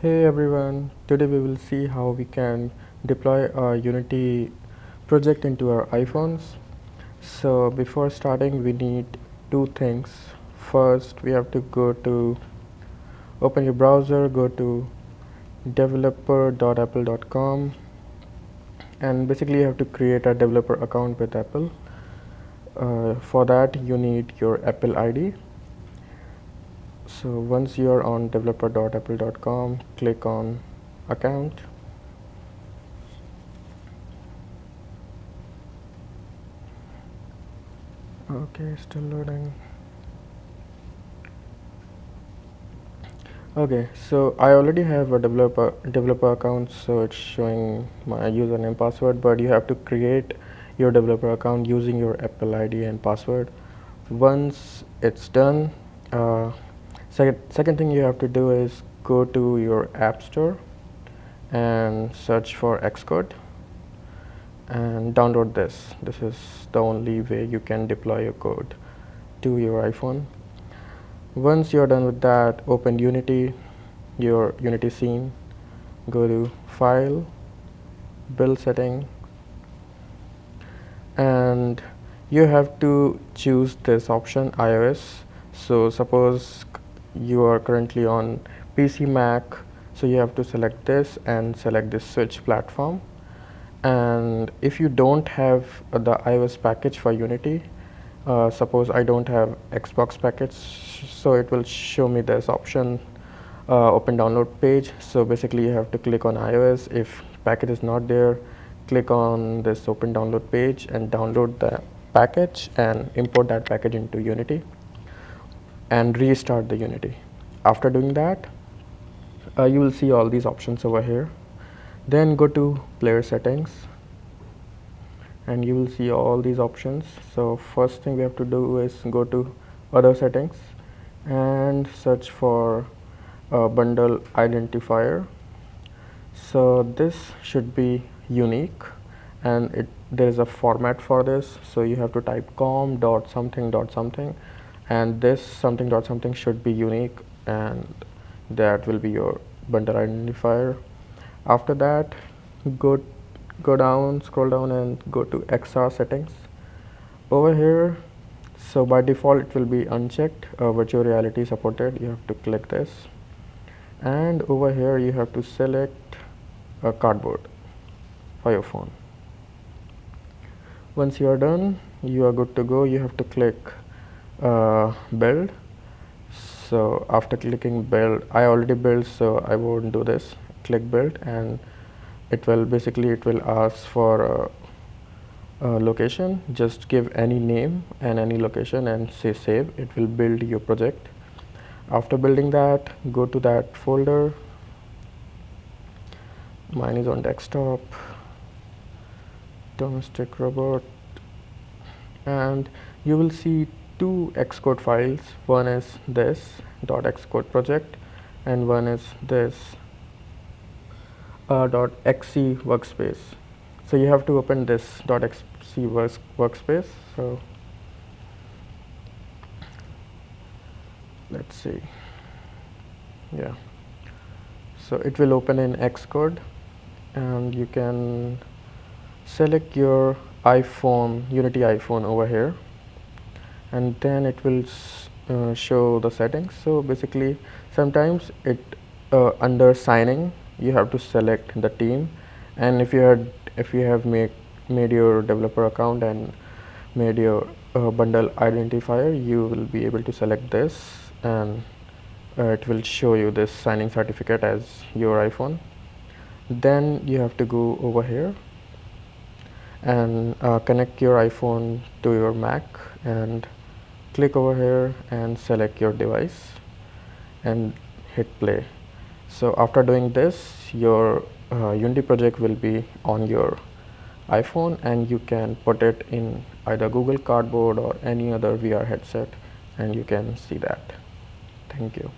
Hey everyone, today we will see how we can deploy a Unity project into our iPhones. So before starting we need two things. First we have to open your browser, go to developer.apple.com, and basically you have to create a developer account with Apple. For that you need your Apple ID. So once you are on developer.apple.com, click on account. Okay, still loading. Okay, so I already have a developer account, so it's showing my username password, but you have to create your developer account using your Apple ID and password. Once it's done, second thing you have to do is go to your App Store and search for Xcode and download this. This is the only way you can deploy your code to your iPhone. Once you're done with that, open Unity, your Unity scene, go to File, Build Setting, and you have to choose this option iOS. So suppose you are currently on PC Mac, so you have to select this and select this switch platform. And if you don't have the iOS package for Unity, suppose I don't have Xbox package, so it will show me this option, open download page. So basically you have to click on iOS. If package is not there, click on this open download page and download the package and import that package into Unity and restart the Unity. After doing that, you will see all these options over here. Then go to player settings and you will see all these options. So first thing we have to do is go to other settings and search for a bundle identifier. So this should be unique, and there is a format for this, so you have to type com dot something dot something, and this something dot something should be unique, and that will be your bundle identifier. After that, go down, scroll down and go to XR settings. Over here, so by default it will be unchecked, virtual reality supported. You have to click this, and over here you have to select a cardboard for your phone. Once you are done, you are good to go. You have to click build. So after clicking build, I already built, so I won't do this. Click build, and it will ask for a location. Just give any name and any location and say save. It will build your project. After building that, go to that folder. Mine is on desktop, domestic robot, and you will see two Xcode files. One is this .xcode project and one is this .xc workspace. So you have to open this .xc workspace. So let's see. Yeah, so it will open in Xcode, and you can select your iPhone, Unity iPhone over here, and then it will show the settings. So basically sometimes it under signing you have to select the team, and if you have made your developer account and made your bundle identifier, you will be able to select this, and it will show you this signing certificate as your iPhone. Then you have to go over here and connect your iPhone to your Mac and click over here and select your device and hit play. So after doing this, your Unity project will be on your iPhone, and you can put it in either Google Cardboard or any other VR headset, and you can see that. Thank you.